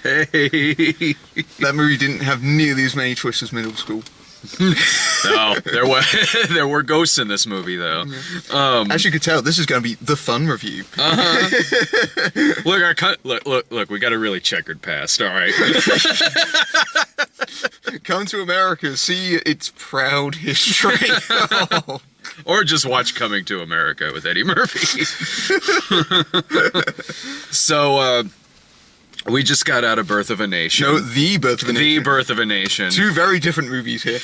Hey. That movie didn't have nearly as many twists as Middle School. No, there were ghosts in this movie though. As you could tell, this is going to be the fun review. Look, we got a really checkered past, all right? Come to America, see its proud history. Oh. Or just watch Coming to America with Eddie Murphy. So, we just got out of Birth of a Nation. No, The Birth of a Nation. The Birth of a Nation. Two very different movies here.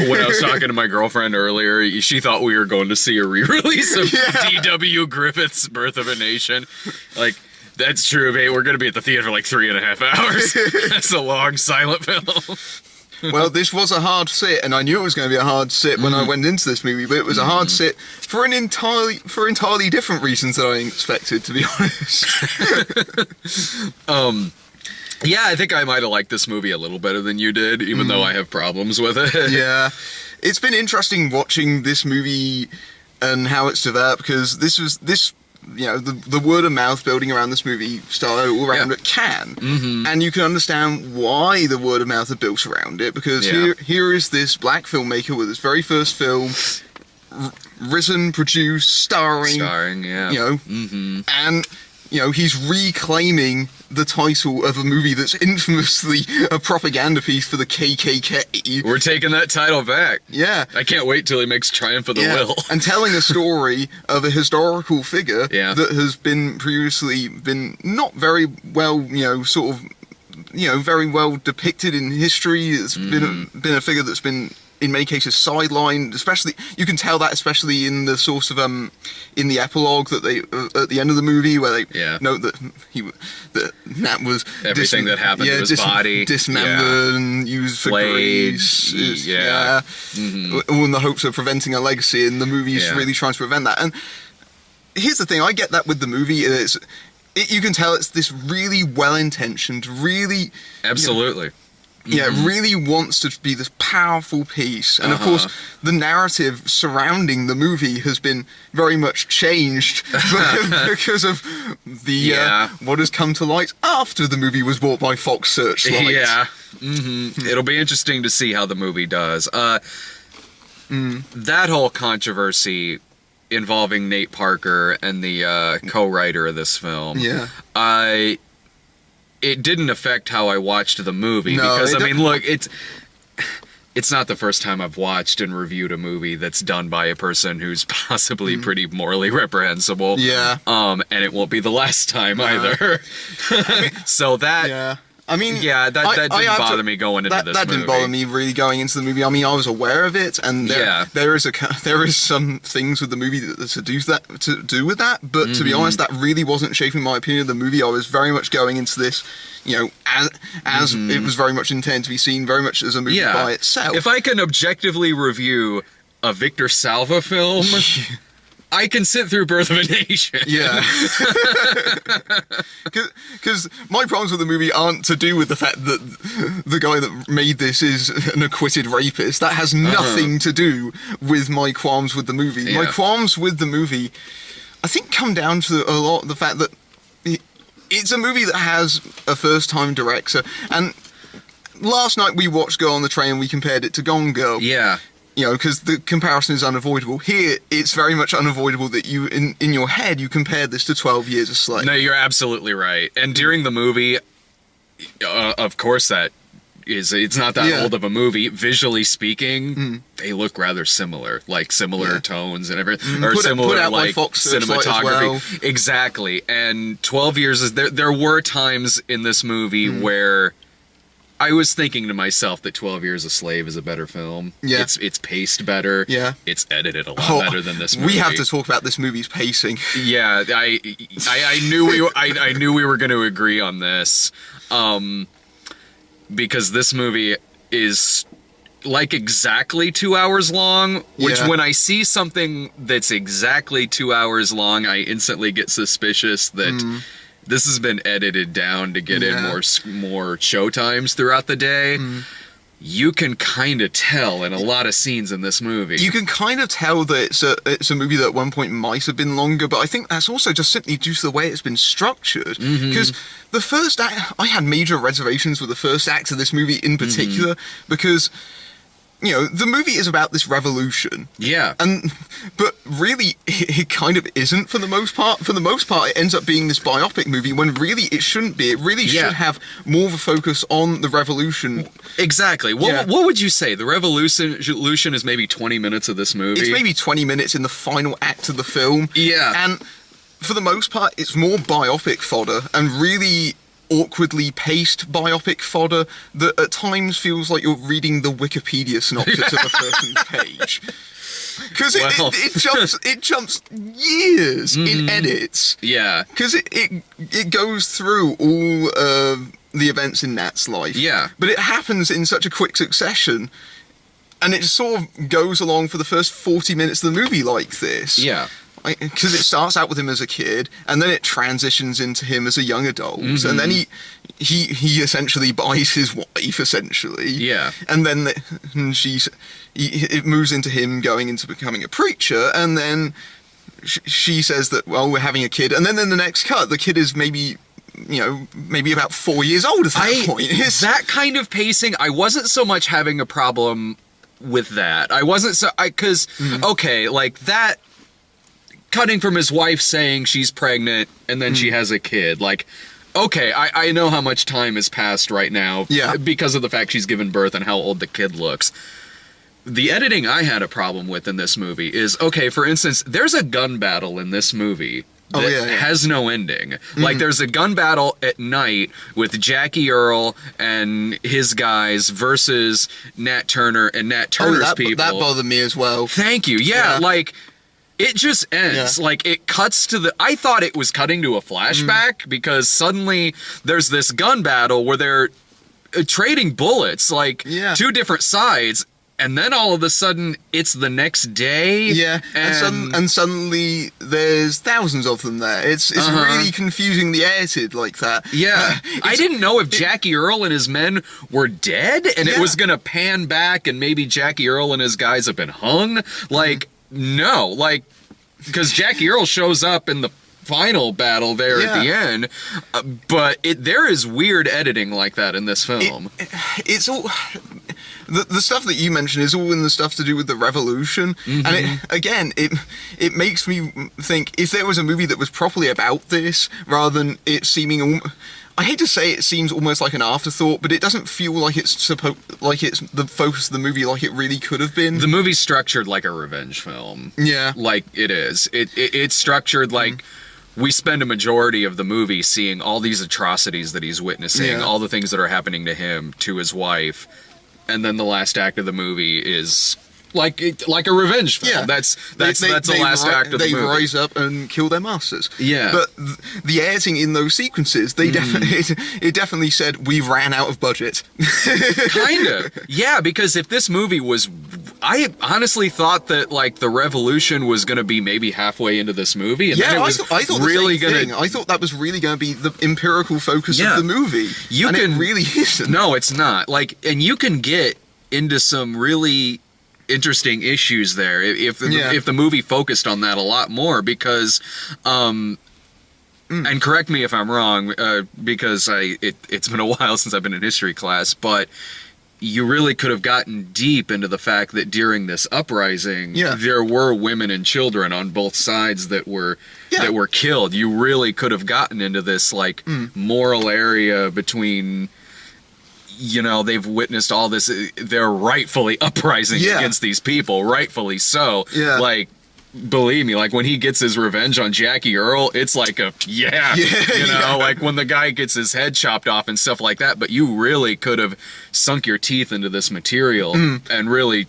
When I was talking to my girlfriend earlier, she thought we were going to see a re-release of D.W. Griffith's Birth of a Nation. Like, that's true, mate. We're going to be at the theater for like 3.5 hours. That's a long, silent film. Well, this was a hard sit, and I knew it was going to be a hard sit when I went into this movie, but it was a hard sit for entirely different reasons than I expected, to be honest. Yeah, I think I might have liked this movie a little better than you did, even though I have problems with it. Yeah. It's been interesting watching this movie and how it's developed, because the word of mouth building around this movie started all around at Cannes, and you can understand why the word of mouth had built around it, because here is this black filmmaker with his very first film, written, produced, starring, and he's reclaiming the title of a movie that's infamously a propaganda piece for the KKK. We're taking that title back. Yeah. I can't wait till he makes Triumph of the Will. And telling a story of a historical figure that has been previously been not very well, very well depicted in history. It's been a figure that's been, in many cases, sidelined. Especially, you can tell that especially in the source of in the epilogue that they at the end of the movie, where they note that Nat was everything that happened to his body dismembered and used for grease. All in the hopes of preventing a legacy, and the movie's really trying to prevent that. And here's the thing: I get that with the movie. You can tell it's this really well-intentioned, really absolutely. It really wants to be this powerful piece. And of course, the narrative surrounding the movie has been very much changed because of the what has come to light after the movie was bought by Fox Searchlight. Yeah. It'll be interesting to see how the movie does. That whole controversy involving Nate Parker and the co-writer of this film. It didn't affect how I watched the movie, because, I mean, look, it's not the first time I've watched and reviewed a movie that's done by a person who's possibly pretty morally reprehensible. And it won't be the last time either. So that... I mean, that didn't bother me going into this movie. That didn't bother me really going into the movie. I mean, I was aware of it, and there is some things with the movie to do with that. But to be honest, that really wasn't shaping my opinion of the movie. I was very much going into this, as it was very much intended to be seen, very much as a movie by itself. If I can objectively review a Victor Salva film, I can sit through Birth of a Nation. Because my problems with the movie aren't to do with the fact that the guy that made this is an acquitted rapist. That has nothing to do with my qualms with the movie. My qualms with the movie, I think, come down to a lot of the fact that it's a movie that has a first-time director. And last night we watched Girl on the Train and we compared it to Gone Girl. Because the comparison is unavoidable. Here, it's very much unavoidable that you, in your head, you compared this to 12 Years a Slave. No, you're absolutely right. And during the movie, of course it's not that old of a movie. Visually speaking, they look rather similar. Like, similar tones and everything. Or similar, like, cinematography. Well. Exactly. And 12 Years is... There were times in this movie where... I was thinking to myself that 12 Years a Slave is a better film. It's paced better. It's edited a lot better than this movie. We have to talk about this movie's pacing. I knew we were going to agree on this, because this movie is like exactly 2 hours long. Which when I see something that's exactly 2 hours long, I instantly get suspicious that. This has been edited down to get in more show times throughout the day. you can kind of tell in a lot of scenes in this movie. You can kind of tell that it's a movie that at one point might have been longer, but I think that's also just simply due to the way it's been structured. Because the first act, I had major reservations with the first act of this movie in particular, because, you know, the movie is about this revolution. Yeah. But really, it kind of isn't for the most part. For the most part, it ends up being this biopic movie when really it shouldn't be. It really should have more of a focus on the revolution. Exactly. What would you say? The revolution is maybe 20 minutes of this movie? It's maybe 20 minutes in the final act of the film. Yeah. And for the most part, it's more biopic fodder and really awkwardly paced biopic fodder that at times feels like you're reading the Wikipedia synopsis of a person's page. Because it jumps years in edits. Yeah. Because it goes through all the events in Nat's life. Yeah. But it happens in such a quick succession, and it sort of goes along for the first 40 minutes of the movie like this. Yeah. Because it starts out with him as a kid, and then it transitions into him as a young adult, and then he essentially buys his wife, essentially. Yeah. And then it moves into him going into becoming a preacher, and then she says that, well, we're having a kid, and then in the next cut, the kid is maybe about 4 years old at that point. That kind of pacing, I wasn't so much having a problem with that. I wasn't because, okay, like that, cutting from his wife saying she's pregnant and then she has a kid, like, okay, I know how much time has passed right now because of the fact she's given birth and how old the kid looks. The editing I had a problem with in this movie is, okay, for instance, there's a gun battle in this movie that has no ending. Like, there's a gun battle at night with Jackie Earle and his guys versus Nat Turner and Nat Turner's people. That bothered me as well. Thank you. Yeah, like, it just ends. Like, it cuts to I thought it was cutting to a flashback because suddenly there's this gun battle where they're trading bullets, like, two different sides. And then all of a sudden, it's the next day. Yeah, and suddenly there's thousands of them there. It's really confusingly edited like that. Yeah, I didn't know if Jackie Earle and his men were dead, and it was gonna pan back, and maybe Jackie Earle and his guys have been hung. Like, no, like, because Jackie Earle shows up in the final battle there at the end, but there is weird editing like that in this film. It's all the stuff that you mentioned is all in the stuff to do with the revolution, and it makes me think if there was a movie that was properly about this rather than it seeming. I hate to say it seems almost like an afterthought, but it doesn't feel like it's the focus of the movie like it really could have been. The movie's structured like a revenge film. Yeah, like it is. It's structured like. We spend a majority of the movie seeing all these atrocities that he's witnessing, all the things that are happening to him, to his wife, and then the last act of the movie is like a revenge film. Yeah. That's the last act of the movie. They rise up and kill their masters. Yeah. But the editing in those sequences, it definitely said we ran out of budget. Kind of. Yeah, because if this movie was... I honestly thought that, like, the revolution was going to be maybe halfway into this movie. And then it was I thought really the same thing. I thought that was really going to be the empirical focus of the movie. It really isn't. No, it's not. Like, and you can get into some really interesting issues there if the movie focused on that a lot more, because... and correct me if I'm wrong, because it's been a while since I've been in history class, but... You really could have gotten deep into the fact that during this uprising, there were women and children on both sides that were killed. You really could have gotten into this like moral area between, you know, they've witnessed all this. They're rightfully uprising against these people, rightfully so. Yeah. Like, believe me, like when he gets his revenge on Jackie Earle, it's like you know, like when the guy gets his head chopped off and stuff like that. But you really could have sunk your teeth into this material and really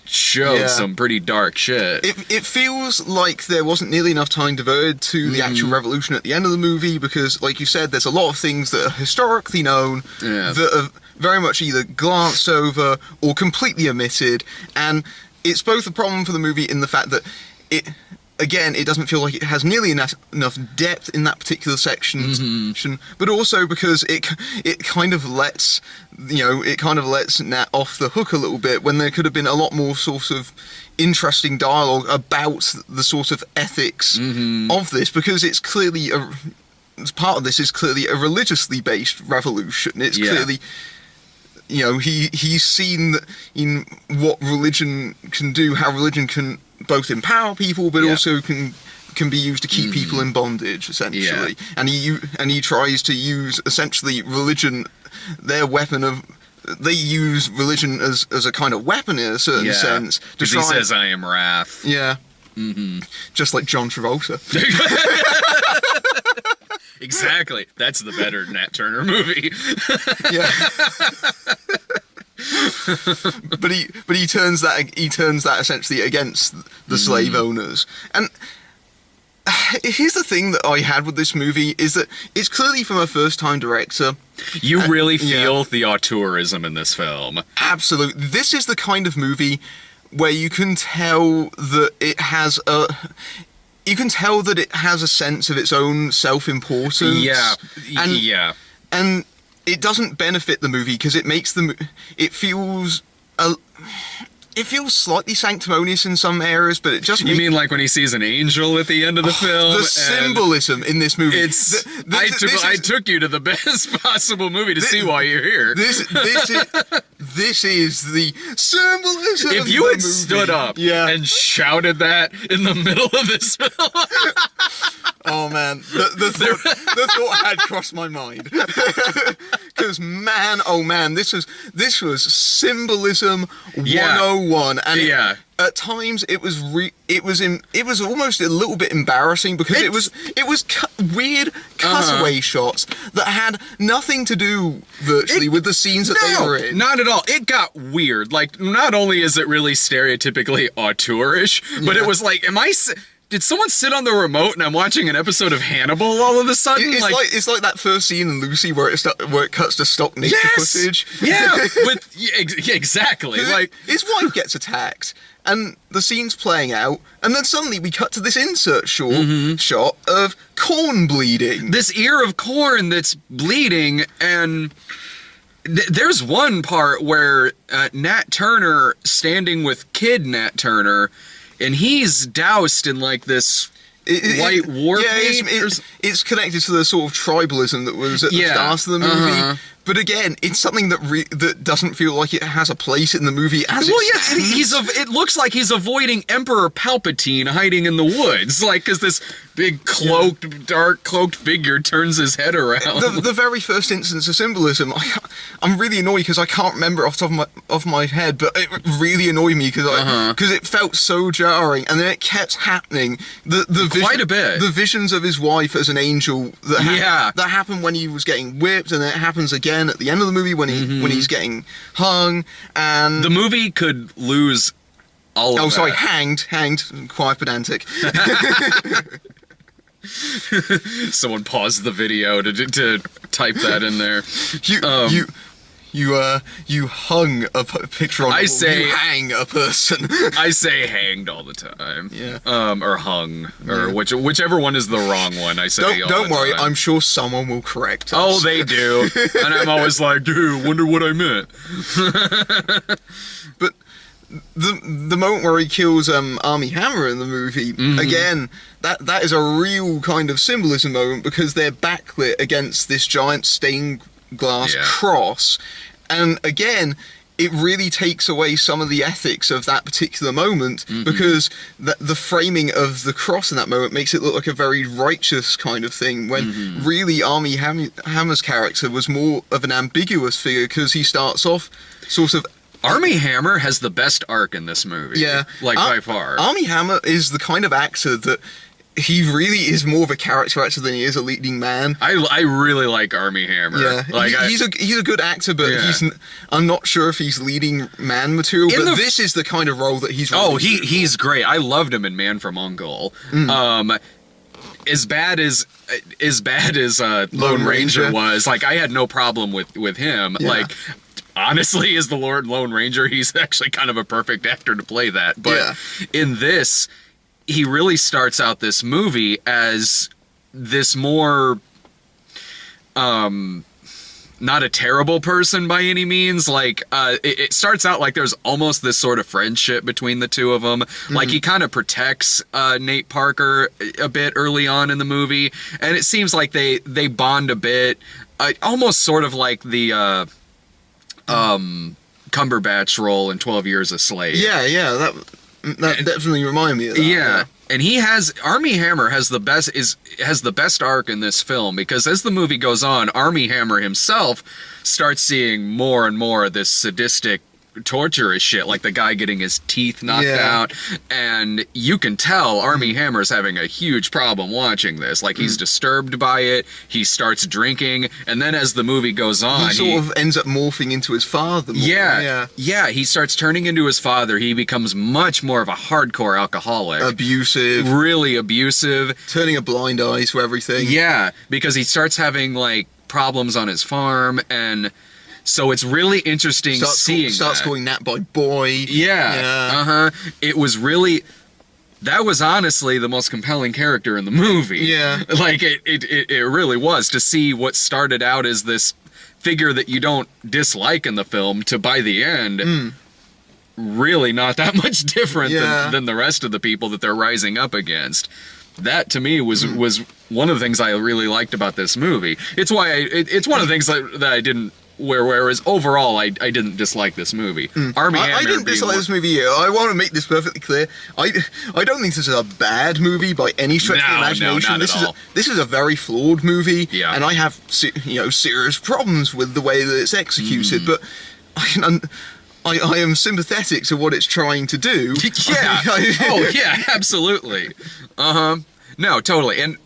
showed some pretty dark shit. It feels like there wasn't nearly enough time devoted to the actual revolution at the end of the movie, because, like you said, there's a lot of things that are historically known that are very much either glanced over or completely omitted, and it's both a problem for the movie in the fact that again, it doesn't feel like it has nearly enough depth in that particular section, but also because it kind of lets Nat off the hook a little bit when there could have been a lot more sort of interesting dialogue about the sort of ethics of this, because it's clearly part of this is clearly a religiously based revolution. It's clearly, he's seen in what religion can do, how religion can both empower people, but also can be used to keep people in bondage, essentially. And he tries to use essentially religion, their weapon of. They use religion as a kind of weapon in a certain sense. Because he says, "I am wrath." Yeah. Just like John Travolta. Exactly. That's the better Nat Turner movie. Yeah. but he turns that essentially against the slave owners. And here's the thing that I had with this movie is that it's clearly from a first-time director. You really feel the auteurism in this film. Absolutely. This is the kind of movie where you can tell that it has a sense of its own self-importance. Yeah. And it doesn't benefit the movie because it makes it feels slightly sanctimonious in some areas, but it just... You mean like when he sees an angel at the end of the film? The symbolism in this movie. I took you to the best possible movie to see why you're here. This is the symbolism. If you had stood up and shouted that in the middle of this film... Oh man, the thought had crossed my mind. Because this was symbolism 101, and at times it was almost a little bit embarrassing because it was weird cutaway shots that had nothing to do virtually with the scenes that they were in. Not at all. It got weird. Like, not only is it really stereotypically auteurish, but it was like, did someone sit on the remote and I'm watching an episode of Hannibal all of a sudden? It's like that first scene in Lucy where it cuts to stock nature footage. Yeah, exactly. Like his wife gets attacked and the scene's playing out, and then suddenly we cut to this insert shot of corn bleeding. This ear of corn that's bleeding, and there's one part where Nat Turner standing with kid Nat Turner, and he's doused in like this white war paint. It's connected to the sort of tribalism that was at the start of the movie. But again, it's something that doesn't feel like it has a place in the movie as it looks like he's avoiding Emperor Palpatine hiding in the woods, like because this big dark cloaked figure turns his head around. The very first instance of symbolism, I'm really annoyed because I can't remember off the top of my head, but it really annoyed me because it felt so jarring, and then it kept happening. Quite a bit. The visions of his wife as an angel that happened when he was getting whipped, and then it happens again at the end of the movie when he's getting hung, and the movie could lose all of that. Hanged, quite pedantic. Someone paused the video to type that in there. You hung a picture on. You hang a person. I say hanged all the time. Yeah. Or hung, or whichever one is the wrong one. I say. Don't worry. I'm sure someone will correct us. Oh, they do. And I'm always like, dude, wonder what I meant. But the moment where he kills Armie Hammer in the movie, again, that is a real kind of symbolism moment because they're backlit against this giant stained glass cross, and again it really takes away some of the ethics of that particular moment because the framing of the cross in that moment makes it look like a very righteous kind of thing when really Armie Hammer's character was more of an ambiguous figure because he starts off sort of... Armie Hammer has the best arc in this movie. Yeah. By far. Armie Hammer is the kind of actor that he really is more of a character actor than he is a leading man. I really like Armie Hammer. Yeah, he's a good actor, but I'm not sure if he's leading man material. But this is the kind of role that he's. He's great. I loved him in Man from U.N.C.L.E. As bad as Lone Ranger was, like I had no problem with him. Yeah. Like honestly, as the Lone Ranger, he's actually kind of a perfect actor to play that. But in this, he really starts out this movie as this more not a terrible person by any means. Like, it starts out like there's almost this sort of friendship between the two of them. Like, he kind of protects Nate Parker a bit early on in the movie, and it seems like they bond a bit, almost sort of like the Cumberbatch role in 12 Years a Slave. Yeah, that definitely reminded me of that. Yeah. And Armie Hammer has the best arc in this film, because as the movie goes on, Armie Hammer himself starts seeing more and more of this sadistic, torturous shit, like the guy getting his teeth knocked out, and you can tell Armie Hammer's having a huge problem watching this. Like, he's disturbed by it, he starts drinking, and then as the movie goes on, he sort of ends up morphing into his father more. Yeah, he starts turning into his father. He becomes much more of a hardcore alcoholic. Abusive. Really abusive. Turning a blind eye to everything. Yeah, because he starts having, like, problems on his farm, and so it's really interesting starts calling Nat by boy. Yeah. It was really... That was honestly the most compelling character in the movie. Yeah. Like, it really was, to see what started out as this figure that you don't dislike in the film to, by the end, really not that much different than the rest of the people that they're rising up against. That, to me, was one of the things I really liked about this movie. It's why it's one of the things that I didn't... Whereas overall, I didn't dislike this movie. Armie Hammer I didn't dislike this movie either. I want to make this perfectly clear. I don't think this is a bad movie by any stretch of the imagination. No, not at all. This is a very flawed movie, yeah. And I have serious problems with the way that it's executed. But I am sympathetic to what it's trying to do. Yeah. Oh yeah, absolutely. No, totally. And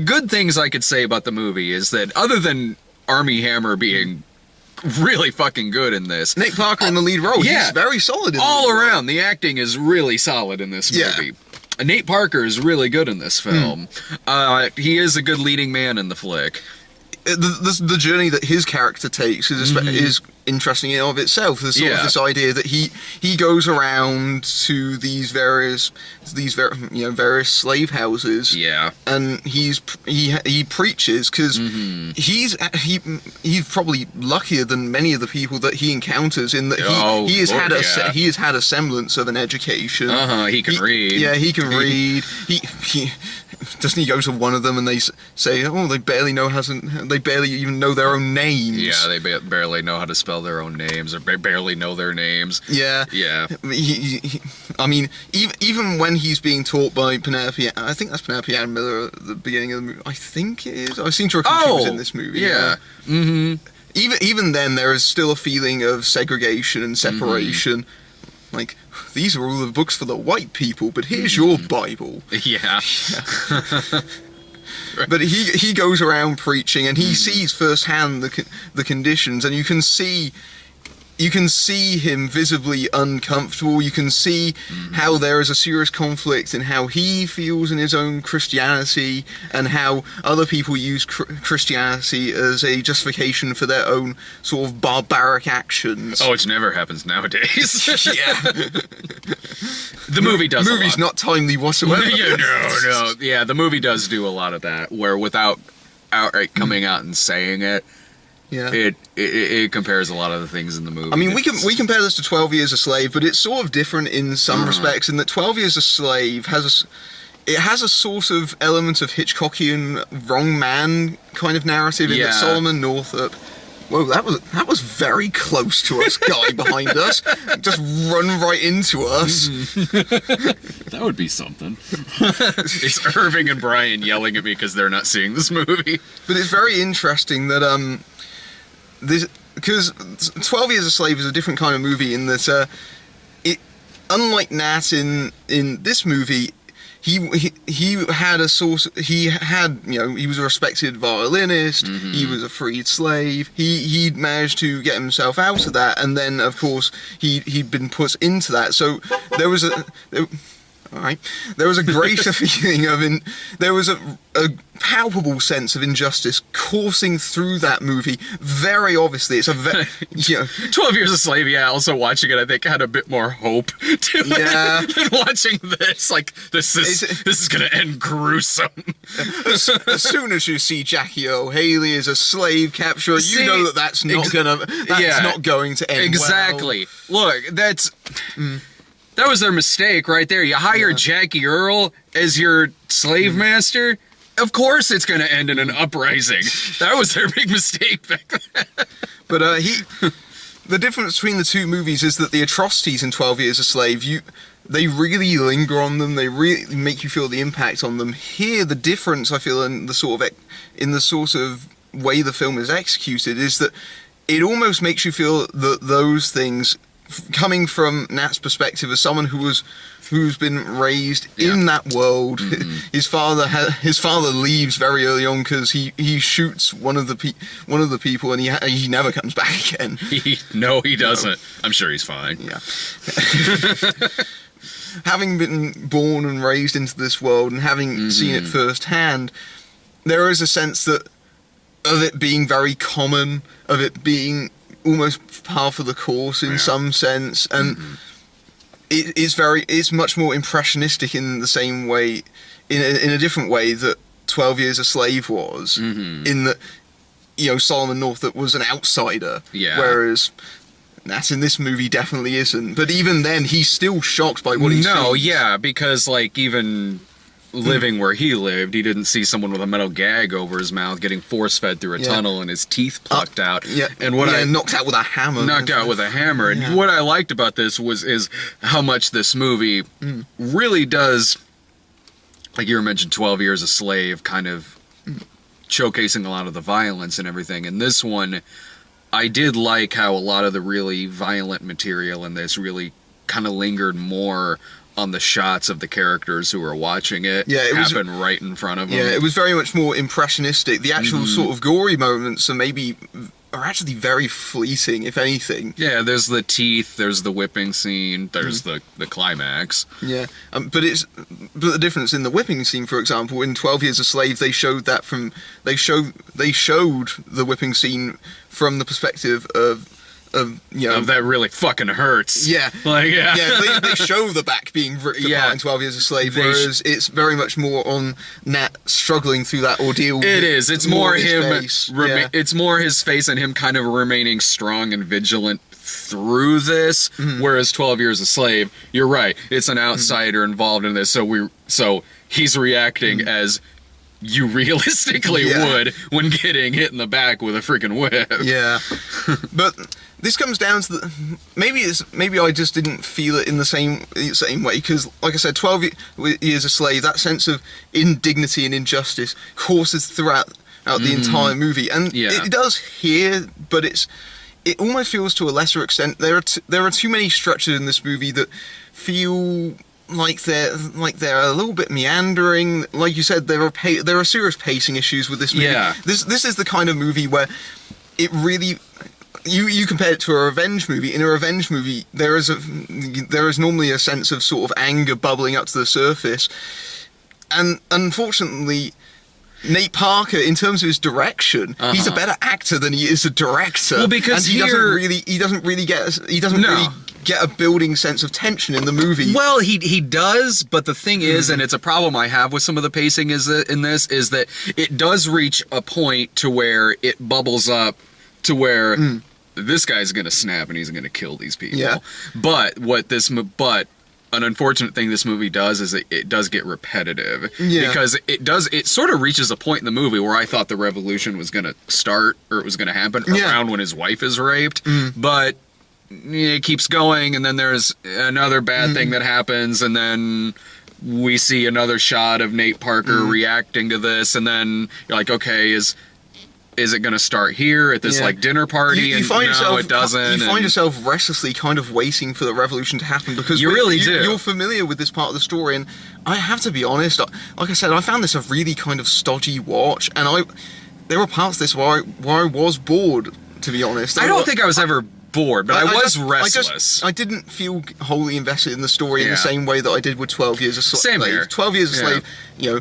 good things I could say about the movie is that other than Armie Hammer being really fucking good in this, Nate Parker in the lead role, he's very solid in all around. The acting is really solid in this movie. Nate Parker is really good in this film. He is a good leading man in the flick. The journey that his character takes is interesting in and of itself. There's sort of this idea that he goes around to these various slave houses. Yeah. And he preaches, because he's probably luckier than many of the people that he encounters, in that he has had a semblance of an education. He can read. Yeah, he can read. He doesn't he go to one of them and they say, oh, they barely even know their own names. Yeah, they barely know how to spell their own names, or barely know their names. Yeah. Yeah. I mean, even when he's being taught by Penelope, I think that's Penelope Ann Miller at the beginning of the movie. I think it is. I seem to recall she was in this movie. Yeah. Even then, there is still a feeling of segregation and separation. Like, these are all the books for the white people, but here's your Bible. Yeah. But he goes around preaching, and he sees firsthand the conditions, and you can see him visibly uncomfortable. You can see how there is a serious conflict in how he feels in his own Christianity, and how other people use Christianity as a justification for their own sort of barbaric actions. Oh, it never happens nowadays. Yeah. The movie does. The movie's not timely whatsoever. No. Yeah, the movie does do a lot of that, where without outright coming out and saying it, it compares a lot of the things in the movie. I mean, we compare this to 12 Years a Slave, but it's sort of different in some respects, in that 12 Years a Slave has a sort of element of Hitchcockian wrong man kind of narrative, in that Solomon Northup... Whoa, that was very close to us, guy behind us. Just run right into us. That would be something. It's Irving and Brian yelling at me because they're not seeing this movie. But it's very interesting that because 12 Years a Slave is a different kind of movie in that unlike Nat in this movie, he had he was a respected violinist, he was a freed slave, he'd managed to get himself out of that, and then of course he'd been put into that, so there was All right. There was a greater feeling of there was a palpable sense of injustice coursing through that movie. Very obviously, it's a 12 Years a Slave. Yeah, also watching it, I think had a bit more hope to it than watching this. Like this is gonna end gruesome. As soon as you see Jackie O'Haley as a slave capturer, you know that's not going to end exactly. Well. Look, that was their mistake right there. You hire Jackie Earle as your slave master. Of course it's going to end in an uprising. That was their big mistake back then. But the difference between the two movies is that the atrocities in 12 Years a Slave, they really linger on them. They really make you feel the impact on them. Here, the difference I feel in the sort of way the film is executed is that it almost makes you feel that those things, coming from Nat's perspective as someone who's been raised in that world, his father leaves very early on because he shoots one of the people and he never comes back again. He doesn't. I'm sure he's fine. Yeah. Having been born and raised into this world and having seen it firsthand, there is a sense of it being very common, of it being almost par for the course in some sense, and it's much more impressionistic in the same way, in a different way that 12 Years a Slave was, in that Solomon Northup was an outsider, whereas Nat in this movie definitely isn't. But even then, he's still shocked by what he sees. Because even living where he lived, he didn't see someone with a metal gag over his mouth getting force-fed through a tunnel and his teeth plucked out. And knocked out with a hammer. And what I liked about this is how much this movie really does, like you mentioned, 12 Years a Slave, kind of showcasing a lot of the violence and everything. And this one, I did like how a lot of the really violent material in this really kind of lingered more on the shots of the characters who were watching it happen right in front of them. Yeah, it was very much more impressionistic. The actual sort of gory moments are actually very fleeting, if anything. Yeah, there's the teeth, there's the whipping scene, there's the climax. Yeah, but the difference in the whipping scene, for example, in 12 Years a Slave, they showed the whipping scene from the perspective of that really fucking hurts. Yeah. They show the back being ripped apart in 12 Years a Slave, whereas it's very much more on Nat struggling through that ordeal. It is. It's more him. It's more his face and him kind of remaining strong and vigilant through this. Whereas 12 Years a Slave, you're right. It's an outsider involved in this, so he's reacting as you realistically would when getting hit in the back with a freaking whip. Yeah. But this comes down to maybe I just didn't feel it in the same way, because like I said, 12 Years a Slave, that sense of indignity and injustice courses throughout the entire movie, and it does here, but it almost feels to a lesser extent. There are too many structures in this movie that feel like they're a little bit meandering. Like you said, there are serious pacing issues with this movie. Yeah. This is the kind of movie where it really, you compare it to a revenge movie. In a revenge movie, there is normally a sense of sort of anger bubbling up to the surface, and unfortunately, Nate Parker, in terms of his direction, he's a better actor than he is a director. Well, because he doesn't really get a building sense of tension in the movie. Well, he does, but the thing is, and it's a problem I have with some of the pacing is that it does reach a point to where it bubbles up to where this guy's going to snap and he's going to kill these people. Yeah. But an unfortunate thing this movie does is it does get repetitive. Yeah. Because it sort of reaches a point in the movie where I thought the revolution was going to start, or it was going to happen around when his wife is raped. But it keeps going, and then there's another bad thing that happens, and then we see another shot of Nate Parker reacting to this, and then you're like, okay, is it going to start here at this dinner party? It doesn't. You find yourself restlessly kind of waiting for the revolution to happen, because you really do. You're familiar with this part of the story, and I have to be honest, like I said, I found this a really kind of stodgy watch, and there were parts of this where I was bored, to be honest. I don't think I was ever bored, but I was restless. I didn't feel wholly invested in the story in the same way that I did with 12 Years a Slave. Same here. 12 Years a Slave, you know,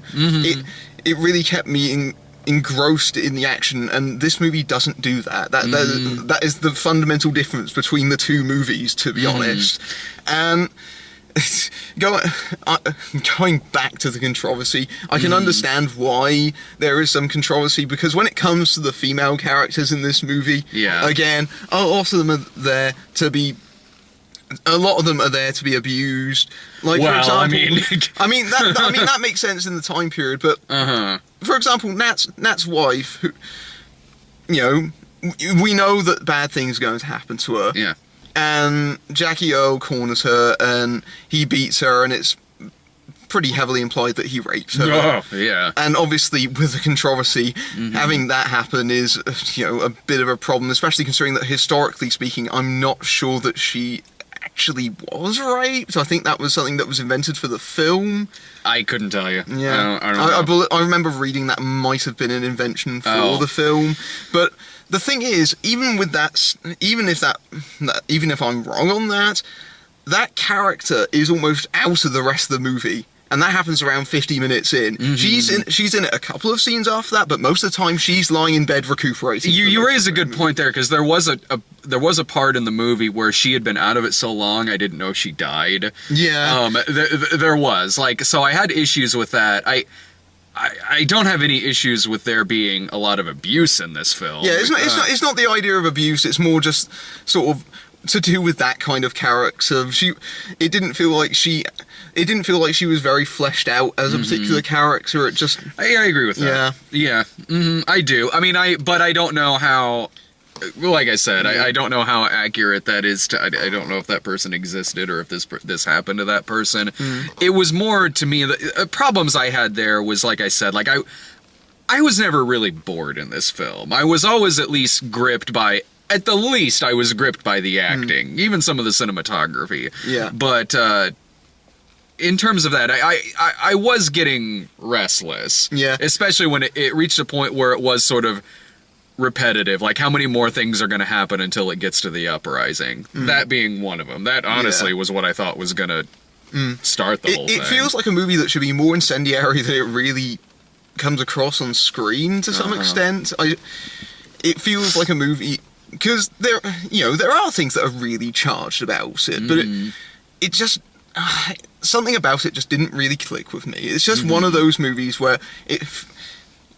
it really kept me engrossed in the action, and this movie doesn't do that. That is the fundamental difference between the two movies, to be honest. And going back to the controversy, I can understand why there is some controversy, because when it comes to the female characters in this movie, again, a lot of them are there to be abused. Like, for example, I mean that makes sense in the time period. But for example, Nat's wife, who, you know, we know that bad things are going to happen to her. Yeah. And Jackie Earle corners her, and he beats her, and it's pretty heavily implied that he rapes her. Oh, yeah. And obviously, with the controversy, having that happen is, you know, a bit of a problem, especially considering that, historically speaking, I'm not sure that she actually was raped. I think that was something that was invented for the film. I couldn't tell you. Yeah. I don't know. I remember reading that might have been an invention for the film. But the thing is, even with that, even if I'm wrong on that, that character is almost out of the rest of the movie. And that happens around 50 minutes in. She's in it a couple of scenes after that, but most of the time she's lying in bed recuperating. You raise a good point there, because there was a part in the movie where she had been out of it so long I didn't know she died. Yeah. There was, like, so I had issues with that. I don't have any issues with there being a lot of abuse in this film. Yeah, it's not the idea of abuse. It's more just sort of to do with that kind of character. It didn't feel like she was very fleshed out as a particular character. It just... I agree with that. Yeah. I do. I mean, but I don't know how... Like I said, I don't know how accurate that is. I don't know if that person existed or if this happened to that person. It was more, to me, the problems I had there was, like I said, like I was never really bored in this film. I was always at the least, I was gripped by the acting, even some of the cinematography. Yeah. But in terms of that, I was getting restless. Yeah. Especially when it reached a point where it was sort of repetitive. Like, how many more things are going to happen until it gets to the uprising? That being one of them. That honestly was what I thought was going to start the whole thing. It feels like a movie that should be more incendiary than it really comes across on screen to some extent. It feels like a movie... Because there are things that are really charged about it, but it just something about it just didn't really click with me. It's just one of those movies where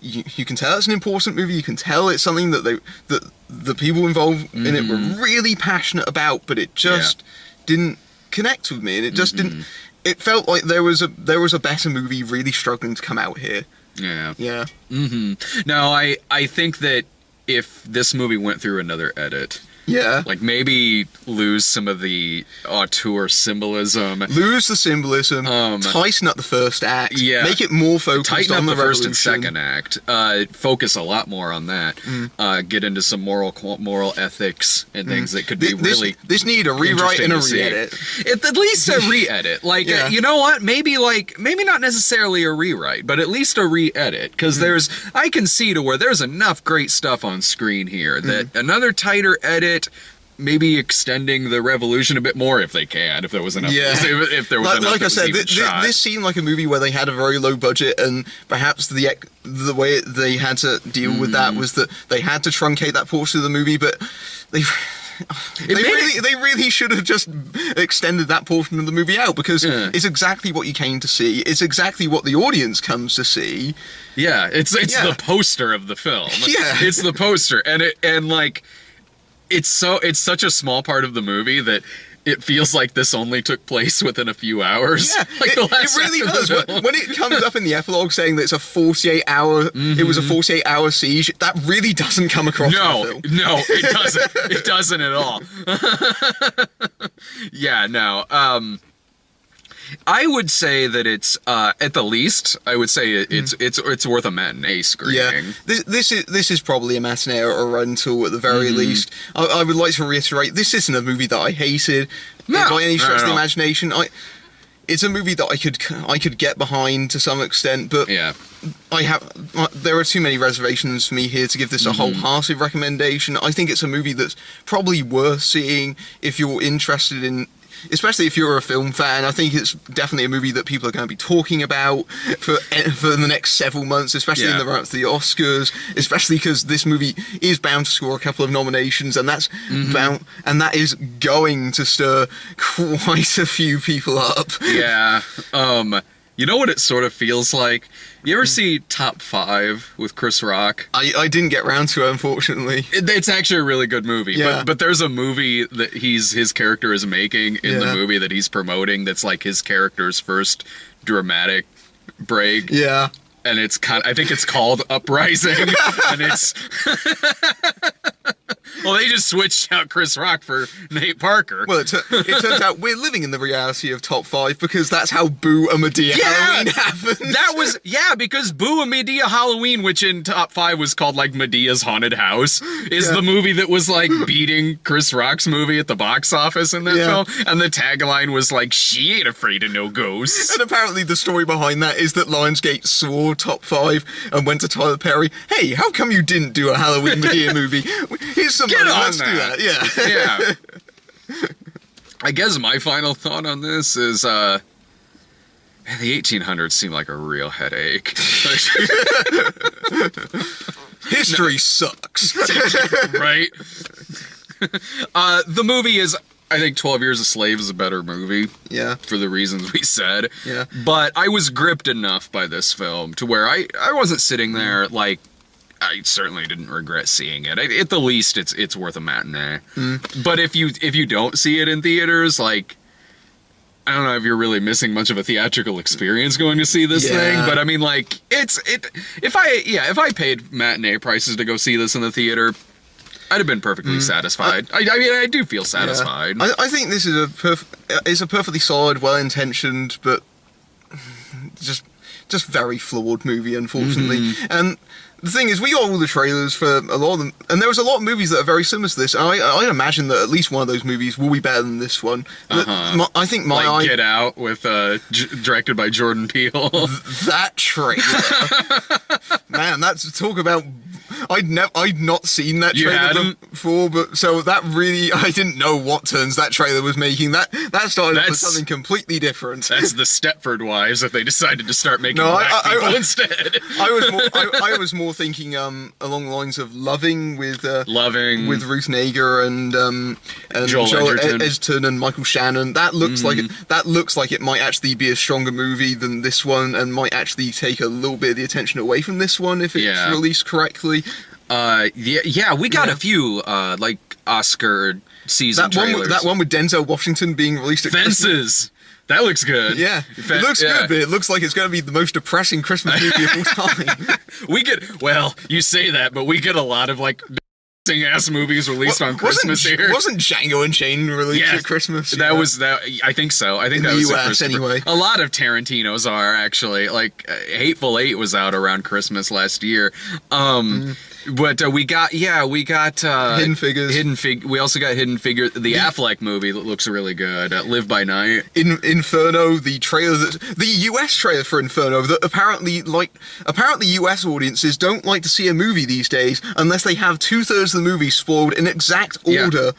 you can tell it's an important movie. You can tell it's something that the people involved in it were really passionate about, but it just didn't connect with me, and it just didn't. It felt like there was a better movie really struggling to come out here. Yeah. Yeah. No, I think that if this movie went through another edit, like maybe lose some of the auteur symbolism, lose the symbolism, tighten up the first act, make it more focused on the first and second act, focus a lot more on that, get into some moral ethics and things that could be this need a rewrite and a re-edit. At least a re-edit, like you know what, maybe not necessarily a rewrite, but at least a re-edit, because I can see to where there's enough great stuff on screen here that another tighter edit, maybe extending the revolution a bit more if they can, if there was enough. If there was enough. Like I said, this seemed like a movie where they had a very low budget, and perhaps the way they had to deal with that was that they had to truncate that portion of the movie, but they really should have just extended that portion of the movie out, because it's exactly what you came to see. It's exactly what the audience comes to see. Yeah, it's the poster of the film. Yeah, it's the poster, and like. It's such a small part of the movie that it feels like this only took place within a few hours. Yeah, like it really does. When it comes up in the epilogue saying that it's a 48-hour, it was a 48-hour siege, that really doesn't come across in the film. No, it doesn't. It doesn't at all. Yeah, no. I would say that it's at the least. I would say it's worth a matinee screening. Yeah, this is probably a matinee or a rental at the very least. I would like to reiterate, this isn't a movie that I hated by any stretch of the imagination. it's a movie that I could get behind to some extent, but Yeah. there are too many reservations for me here to give this a wholehearted recommendation. I think it's a movie that's probably worth seeing if you're interested in, especially if you're a film fan. I think it's definitely a movie that people are going to be talking about for the next several months, especially in the run up to the Oscars, especially because this movie is bound to score a couple of nominations, and that is going to stir quite a few people up. Yeah. You know what it sort of feels like? You ever see Top 5 with Chris Rock? I didn't get round to it, unfortunately. It's actually a really good movie. Yeah. But there's a movie that his character is making in the movie that he's promoting that's like his character's first dramatic break. Yeah. And it's I think it's called Uprising. And it's... Well, they just switched out Chris Rock for Nate Parker. Well, it turns out we're living in the reality of Top 5 because that's how Boo a Medea Halloween happened. That was, because Boo a Medea Halloween, which in Top 5 was called, like, Medea's Haunted House, is the movie that was, like, beating Chris Rock's movie at the box office in that film. And the tagline was, like, she ain't afraid of no ghosts. And apparently the story behind that is that Lionsgate saw Top 5 and went to Tyler Perry, hey, how come you didn't do a Halloween Medea movie? Here's some money, let's do that. Yeah. I guess my final thought on this is, man, the 1800s seem like a real headache. History sucks. Right? The movie is, I think 12 Years a Slave is a better movie. Yeah. For the reasons we said. Yeah. But I was gripped enough by this film to where I wasn't sitting there like, I certainly didn't regret seeing it. At the least, it's worth a matinee. But if you don't see it in theaters, like, I don't know if you're really missing much of a theatrical experience going to see this thing. But I mean, like, if I paid matinee prices to go see this in the theater, I'd have been perfectly satisfied. I mean, I do feel satisfied. Yeah. I think this is a perfectly solid, well-intentioned, but just very flawed movie, unfortunately. And the thing is, we got all the trailers for a lot of them, and there was a lot of movies that are very similar to this. And I imagine that at least one of those movies will be better than this one. I think Get Out with directed by Jordan Peele. That trailer, man, that's talk about. I'd not seen that trailer before, but so that really, I didn't know what turns that trailer was making. That started off with something completely different. That's the Stepford Wives that they decided to start making black people instead. I was more thinking along the lines of Loving with Ruth Negga and Joel Edgerton and Michael Shannon. That looks like it might actually be a stronger movie than this one, and might actually take a little bit of the attention away from this one if it's released correctly. We got a few like Oscar season trailers. That one with Denzel Washington being released at Fences. Christmas. That looks good. Yeah, it looks good, but it looks like it's going to be the most depressing Christmas movie of all time. You say that, but we get a lot of like ass movies released on Christmas here. Wasn't Django Unchained released at Christmas? That was that. I think so. I think in that the was US anyway. A lot of Tarantino's are actually like Hateful Eight was out around Christmas last year. But we got Hidden Figures. We also got Hidden Figure, the Affleck movie that looks really good. Live by Night. Inferno, the US trailer for Inferno that apparently US audiences don't like to see a movie these days unless they have 2/3 of the movie spoiled in exact order.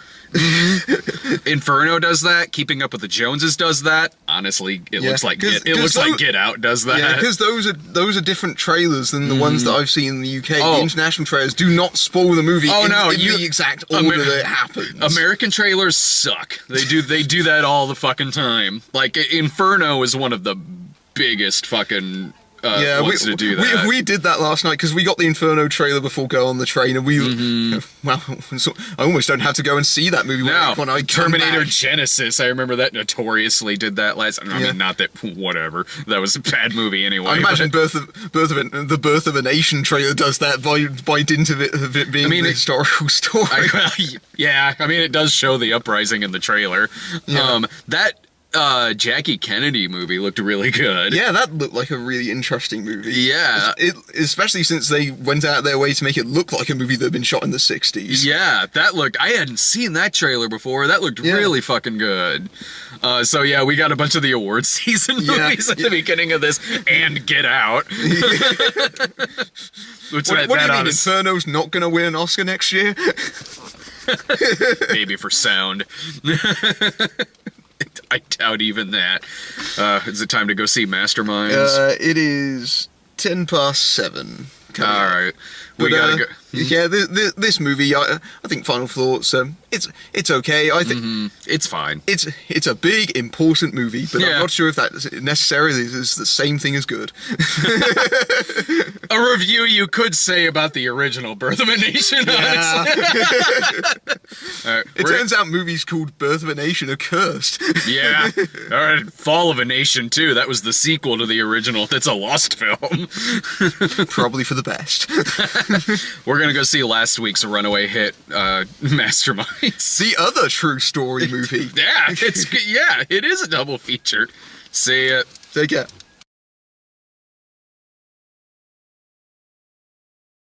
Inferno does that. Keeping Up with the Joneses does that. Honestly, it looks like Get Out does that. Yeah, because those are different trailers than the ones that I've seen in the UK. The international trailers do not spoil the movie in the exact order that it happens. American trailers suck. They do that all the fucking time. Like Inferno is one of the biggest fucking wants to do that. We did that last night because we got the Inferno trailer before Go on the Train, and I almost don't have to go and see that movie when I Terminator Genesis. I remember that notoriously did that last. I mean, not that whatever. That was a bad movie anyway. I imagine the Birth of a Nation trailer does that by dint of it being a historical story. I mean, it does show the uprising in the trailer. Jackie Kennedy movie looked really good. Yeah, that looked like a really interesting movie. Yeah. Especially since they went out their way to make it look like a movie that had been shot in the 60s. Yeah, I hadn't seen that trailer before. That looked really fucking good. So yeah, we got a bunch of the awards season movies at the beginning of this, and Get Out. What do you mean, Inferno's not going to win an Oscar next year? Maybe for sound. I doubt even that. Is it time to go see Masterminds? It is 7:10. All right. We gotta go. Yeah, this movie, I think final thoughts, it's okay. I think it's fine. It's a big, important movie, but I'm not sure if that necessarily is the same thing as good. A review you could say about the original Birth of a Nation, honestly. It turns out movies called Birth of a Nation are cursed. Yeah. All right, Fall of a Nation, too. That was the sequel to the original. That's a lost film. Probably for the best. We're gonna go see last week's runaway hit, Masterminds. The other true story movie. Yeah, it is a double feature. See ya. Take care.